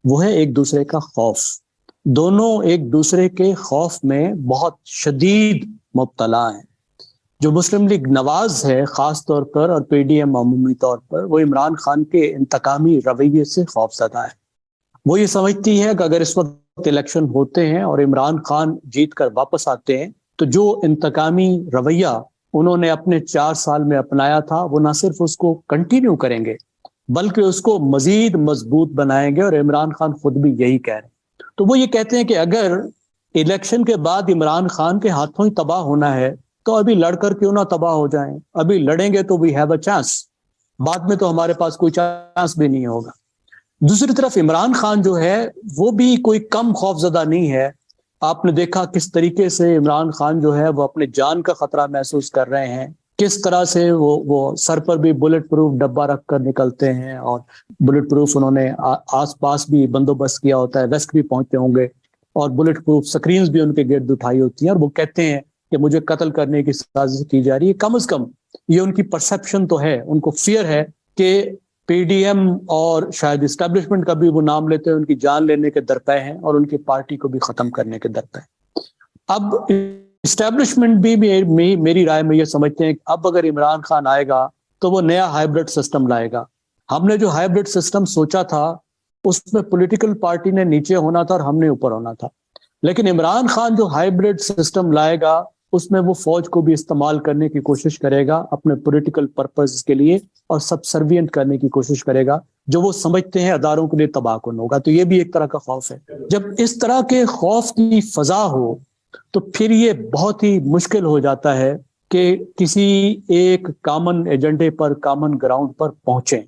وہ ہے ایک دوسرے کا خوف. دونوں ایک دوسرے کے خوف میں بہت شدید مبتلا ہیں. جو مسلم لیگ نواز ہے خاص طور پر اور پی ڈی ایم عمومی طور پر، وہ عمران خان کے انتقامی رویے سے خوف زدہ ہے. وہ یہ سمجھتی ہے کہ اگر اس وقت الیکشن ہوتے ہیں اور عمران خان جیت کر واپس آتے ہیں تو جو انتقامی رویہ انہوں نے اپنے 4 سال میں اپنایا تھا وہ نہ صرف اس کو کنٹینیو کریں گے بلکہ اس کو مزید مضبوط بنائیں گے، اور عمران خان خود بھی یہی کہہ رہے ہیں. تو وہ یہ کہتے ہیں کہ اگر الیکشن کے بعد عمران خان کے ہاتھوں ہی تباہ ہونا ہے تو ابھی لڑ کر کیوں نہ تباہ ہو جائیں. ابھی لڑیں گے تو وی ہیو اے چانس، بعد میں تو ہمارے پاس کوئی چانس بھی نہیں ہوگا. دوسری طرف عمران خان جو ہے وہ بھی کوئی کم خوف زدہ نہیں ہے. آپ نے دیکھا کس طریقے سے عمران خان جو ہے وہ اپنے جان کا خطرہ محسوس کر رہے ہیں، کس طرح سے وہ سر پر بھی بلٹ پروف ڈبہ رکھ کر نکلتے ہیں، اور بلٹ پروف انہوں نے آس پاس بھی بندوبست کیا ہوتا ہے، ویسٹ بھی پہنچتے ہوں گے، اور بلٹ پروف سکرینز بھی ان کے گرد اٹھائی ہوتی ہیں، اور وہ کہتے ہیں کہ مجھے قتل کرنے کی سازش کی جا رہی ہے. کم از کم یہ ان کی پرسپشن تو ہے، ان کو فیئر ہے کہ پی ڈی ایم اور شاید اسٹیبلشمنٹ کا بھی وہ نام لیتے ہیں، ان کی جان لینے کے درپے ہیں اور ان کی پارٹی کو بھی ختم کرنے کے درپے ہیں. اب اسٹیبلشمنٹ بھی میری رائے میں یہ سمجھتے ہیں کہ اب اگر عمران خان آئے گا تو وہ نیا ہائیبرڈ سسٹم لائے گا. ہم نے جو ہائیبرڈ سسٹم سوچا تھا اس میں پولیٹیکل پارٹی نے نیچے ہونا تھا اور ہم نے اوپر ہونا تھا، لیکن عمران خان جو ہائیبرڈ سسٹم لائے گا اس میں وہ فوج کو بھی استعمال کرنے کی کوشش کرے گا اپنے پولیٹیکل پرپز کے لیے، اور سب سروینٹ کرنے کی کوشش کرے گا جو وہ سمجھتے ہیں اداروں کے لیے تباہ کن ہوگا. تو یہ بھی ایک طرح کا خوف ہے. جب اس طرح کے خوف کی فضا ہو تو پھر یہ بہت ہی مشکل ہو جاتا ہے کہ کسی ایک کامن ایجنڈے پر، کامن گراؤنڈ پر پہنچیں.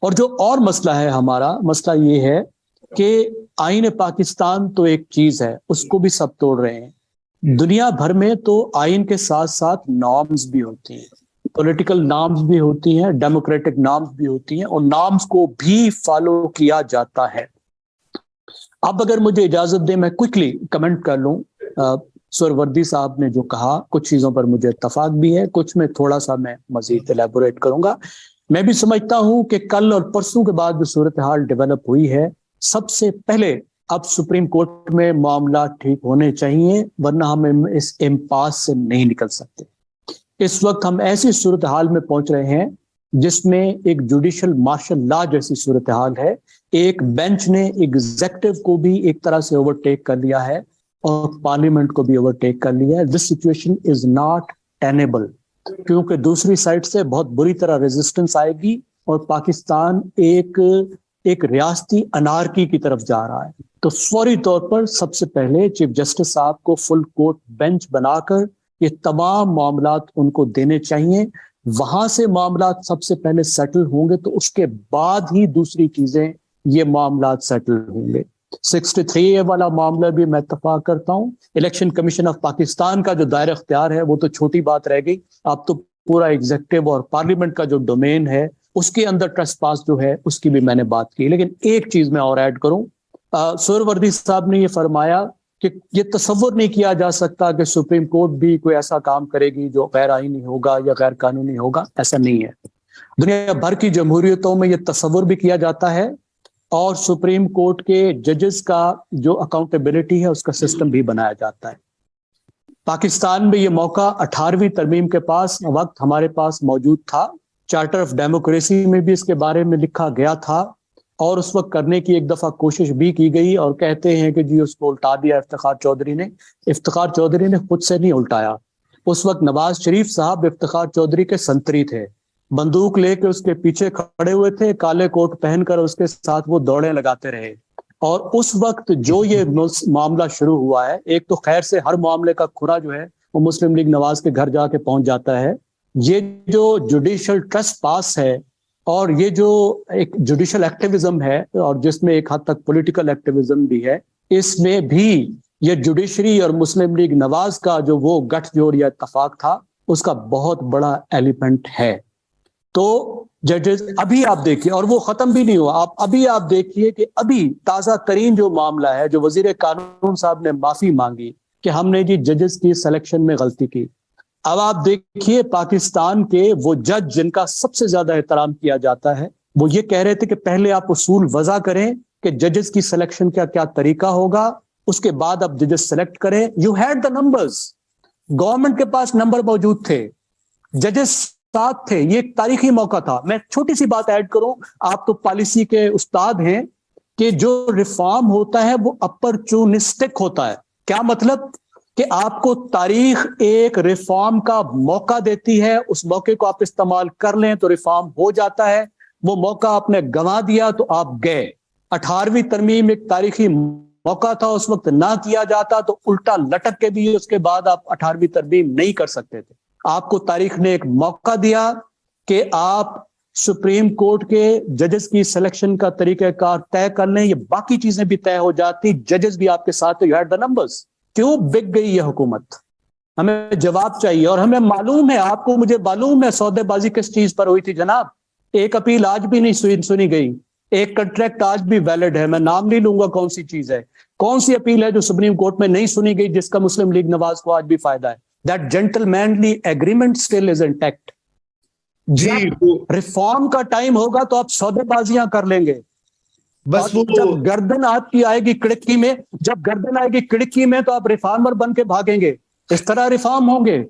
اور جو اور مسئلہ ہے، ہمارا مسئلہ یہ ہے کہ آئین پاکستان تو ایک چیز ہے، اس کو بھی سب توڑ رہے ہیں. دنیا بھر میں تو آئین کے ساتھ ساتھ نارمز بھی ہوتی ہیں، پولیٹیکل نارمز بھی ہوتی ہیں، ڈیموکریٹک نارمز بھی ہوتی ہیں، اور نارمز کو بھی فالو کیا جاتا ہے. اب اگر مجھے اجازت دیں میں کوئکلی کمنٹ کر لوں. سہروردی صاحب نے جو کہا کچھ چیزوں پر مجھے اتفاق بھی ہے، کچھ میں تھوڑا سا میں مزید ایلیبوریٹ کروں گا. میں بھی سمجھتا ہوں کہ کل اور پرسوں کے بعد جو صورتحال ڈیولپ ہوئی ہے، سب سے پہلے اب سپریم کورٹ میں معاملات ٹھیک ہونے چاہیے، ورنہ ہم اس امپاس سے نہیں نکل سکتے. اس وقت ہم ایسی صورتحال میں پہنچ رہے ہیں جس میں ایک جوڈیشل مارشل لا جیسی صورتحال ہے. ایک بینچ نے ایگزیکٹو کو بھی ایک طرح سے اوورٹیک کر لیا ہے اور پارلیمنٹ کو بھی اوورٹیک کر لیا ہے. دس سچویشن از ناٹ ٹینیبل، کیونکہ دوسری سائڈ سے بہت بری طرح ریزسٹنس آئے گی اور پاکستان ایک ریاستی انارکی کی طرف جا رہا ہے. تو فوری طور پر سب سے پہلے چیف جسٹس صاحب کو فل کورٹ بینچ بنا کر یہ تمام معاملات ان کو دینے چاہیے. وہاں سے معاملات سب سے پہلے سیٹل ہوں گے تو اس کے بعد ہی دوسری چیزیں یہ معاملات سیٹل ہوں گے. 63A والا معاملہ بھی میں اتفاق کرتا ہوں. الیکشن کمیشن آف پاکستان کا جو دائرہ اختیار ہے وہ تو چھوٹی بات رہ گئی، اب تو پورا ایگزیکٹو اور پارلیمنٹ کا جو ڈومین ہے اس کے اندر ٹریس پاس جو ہے اس کی بھی میں نے بات کی. لیکن ایک چیز میں اور ایڈ کروں، سہروردی صاحب نے یہ فرمایا کہ یہ تصور نہیں کیا جا سکتا کہ سپریم کورٹ بھی کوئی ایسا کام کرے گی جو غیر آئینی ہوگا یا غیر قانونی ہوگا. ایسا نہیں ہے. دنیا بھر کی جمہوریتوں میں یہ تصور بھی کیا جاتا ہے اور سپریم کورٹ کے ججز کا جو اکاؤنٹیبلٹی ہے اس کا سسٹم بھی بنایا جاتا ہے. پاکستان میں یہ موقع 18ویں ترمیم کے پاس وقت ہمارے پاس موجود تھا. چارٹر آف ڈیموکریسی میں بھی اس کے بارے میں لکھا گیا تھا اور اس وقت کرنے کی ایک دفعہ کوشش بھی کی گئی، اور کہتے ہیں کہ جی اس کو الٹا دیا افتخار چودھری نے. افتخار چودھری نے خود سے نہیں الٹایا. اس وقت نواز شریف صاحب افتخار چودھری کے سنتری تھے، بندوق لے کے اس کے پیچھے کھڑے ہوئے تھے، کالے کوٹ پہن کر اس کے ساتھ وہ دوڑیں لگاتے رہے. اور اس وقت جو یہ معاملہ شروع ہوا ہے، ایک تو خیر سے ہر معاملے کا کھرا جو ہے وہ مسلم لیگ نواز کے گھر جا کے پہنچ جاتا ہے. یہ جو جوڈیشل ٹرسٹ پاس ہے اور یہ جو ایک جوڈیشل ایکٹیویزم ہے اور جس میں ایک حد تک پولیٹیکل ایکٹیویزم بھی ہے، اس میں بھی یہ جوڈیشری اور مسلم لیگ نواز کا جو وہ گٹھ جوڑ یا اتفاق تھا اس کا بہت بڑا ایلیمنٹ ہے. تو ججز ابھی آپ دیکھیے، اور وہ ختم بھی نہیں ہوا، آپ دیکھیے کہ ابھی تازہ ترین جو معاملہ ہے، جو وزیر قانون صاحب نے معافی مانگی کہ ہم نے جی ججز کی سلیکشن میں غلطی کی. اب آپ دیکھیے پاکستان کے وہ جج جن کا سب سے زیادہ احترام کیا جاتا ہے، وہ یہ کہہ رہے تھے کہ پہلے آپ اصول وضع کریں کہ ججز کی سلیکشن کا کیا طریقہ ہوگا, اس کے بعد اب ججز سلیکٹ کریں. You had the numbers, government کے پاس نمبر موجود تھے, ججز ساتھ تھے, یہ ایک تاریخی موقع تھا. میں چھوٹی سی بات ایڈ کروں, آپ تو پالیسی کے استاد ہیں, کہ جو ریفارم ہوتا ہے وہ اپرچونسٹک ہوتا ہے. کیا مطلب؟ کہ آپ کو تاریخ ایک ریفارم کا موقع دیتی ہے, اس موقع کو آپ استعمال کر لیں تو ریفارم ہو جاتا ہے. وہ موقع آپ نے گنوا دیا تو آپ گئے. 18ویں ترمیم ایک تاریخی موقع تھا, اس وقت نہ کیا جاتا تو الٹا لٹک کے بھی اس کے بعد آپ 18ویں ترمیم نہیں کر سکتے تھے. آپ کو تاریخ نے ایک موقع دیا کہ آپ سپریم کورٹ کے ججز کی سلیکشن کا طریقہ کار طے کر لیں. یہ باقی چیزیں بھی طے ہو جاتی, ججز بھی آپ کے ساتھ. You had the numbers. کیوں بک گئی یہ حکومت؟ ہمیں جواب چاہیے. اور ہمیں معلوم ہے, آپ کو مجھے معلوم ہے سودے بازی کس چیز پر ہوئی تھی جناب. ایک اپیل آج بھی نہیں سنی گئی, ایک کنٹریکٹ آج بھی ویلڈ ہے. میں نام نہیں لوں گا کون سی چیز ہے, کون سی اپیل ہے جو سپریم کورٹ میں نہیں سنی گئی, جس کا مسلم لیگ نواز کو آج بھی فائدہ ہے. That gentlemanly agreement still is intact. جب ریفارم کا ٹائم ہوگا تو آپ سودے بازیاں کر لیں گے. بس وہ جب گردن آپ کی آئے گی کڑکی میں, جب گردن آئے گی کڑکی میں تو آپ ریفارمر بن کے بھاگیں گے. اس طرح ریفارم ہوں گے,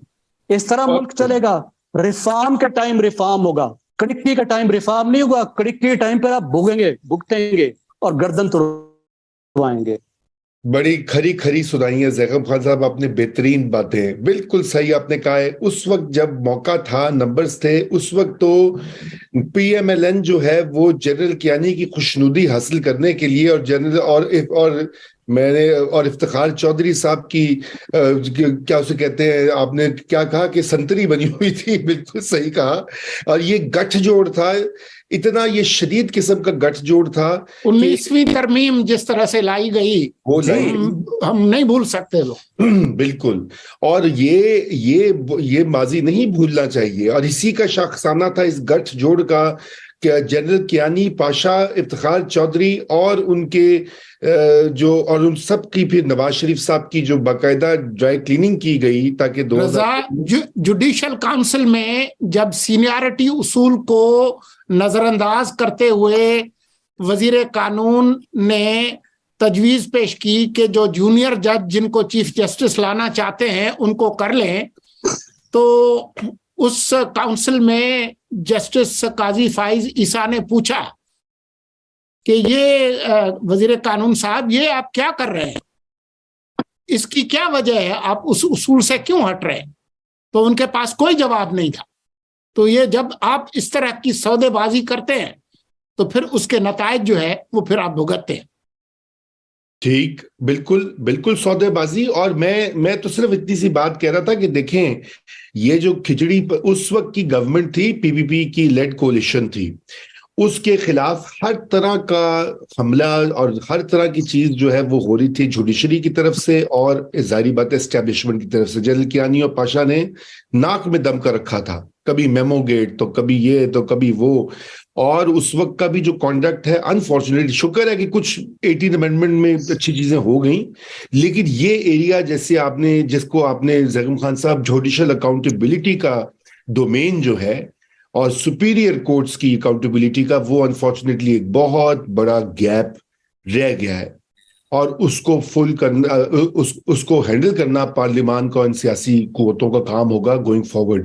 اس طرح ملک چلے گا. ریفارم کا ٹائم ریفارم ہوگا, کڑکی کا ٹائم ریفارم نہیں ہوگا. کڑکی کے ٹائم پر آپ بھوگیں گے, بھگتیں گے اور گردن توڑوائیں گے. بڑی کھری کھری سنائی ہے زیغم خان صاحب آپ نے, بہترین باتیں, بالکل صحیح آپ نے کہا ہے. اس وقت جب موقع تھا, نمبرز تھے, اس وقت تو پی ایم ایل این جو ہے وہ جنرل کیانی کی خوشنودی حاصل کرنے کے لیے اور جنرل اور میں نے اور افتخار چودھری صاحب کی کیا اسے کہتے ہیں, آپ نے کیا کہا کہ سنتری بنی ہوئی تھی, بالکل صحیح کہا. اور یہ گٹھ جوڑ تھا, اتنا یہ شدید قسم کا گٹھ جوڑ تھا. 19ویں ترمیم جس طرح سے لائی گئی وہ ہم نہیں بھول سکتے لوگ. بالکل. اور یہ ماضی نہیں بھولنا چاہیے. اور اسی کا شاخسانہ تھا اس گٹھ جوڑ کا, کہ جنرل کیانی پاشا, افتخار چودھری اور ان کے اور ان سب کی پھر نواز شریف صاحب کی جو باقاعدہ ڈرائی کلیننگ کی گئی تاکہ جوڈیشل کاؤنسل میں جب سینیارٹی اصول کو نظر انداز کرتے ہوئے وزیر قانون نے تجویز پیش کی کہ جو جونیئر جج جن کو چیف جسٹس لانا چاہتے ہیں ان کو کر لیں, تو اس کاؤنسل میں جسٹس قاضی فائز عیسیٰ نے پوچھا کہ یہ وزیر قانون صاحب یہ آپ کیا کر رہے ہیں, اس کی کیا وجہ ہے, آپ اس اصول سے کیوں ہٹ رہے ہیں؟ تو ان کے پاس کوئی جواب نہیں تھا. تو یہ جب آپ اس طرح کی سودے بازی کرتے ہیں تو پھر اس کے نتائج جو ہے وہ پھر آپ بھگتتے ہیں. ٹھیک, بالکل بالکل سودے بازی. اور میں تو صرف اتنی سی بات کہہ رہا تھا کہ دیکھیں یہ جو کھچڑی اس وقت کی گورنمنٹ تھی, پی پی پی کی لیڈ کولیشن تھی, اس کے خلاف ہر طرح کا حملہ اور ہر طرح کی چیز جو ہے وہ ہو رہی تھی جوڈیشری کی طرف سے اور ظاہری بات اسٹیبلشمنٹ کی طرف سے. جنرل کیانی اور پاشا نے ناک میں دم کر رکھا تھا, کبھی میمو گیٹ تو کبھی یہ تو کبھی وہ. اور اس وقت کا بھی جو کانڈکٹ ہے, انفارچونیٹلی شکر ہے کہ کچھ 18 امینڈمنٹ میں اچھی چیزیں ہو گئیں, لیکن یہ ایریا جیسے آپ نے جس کو آپ نے زیغم خان صاحب جوڈیشل اکاؤنٹیبلٹی کا ڈومین جو ہے اور سپیریئر کورٹس کی اکاؤنٹیبلٹی کا, وہ انفارچونیٹلی ایک بہت بڑا گیپ رہ گیا ہے. اور اس کو فل کرنا, اس کو ہینڈل کرنا پارلیمان کا, ان سیاسی قوتوں کا کام ہوگا گوئنگ فارورڈ.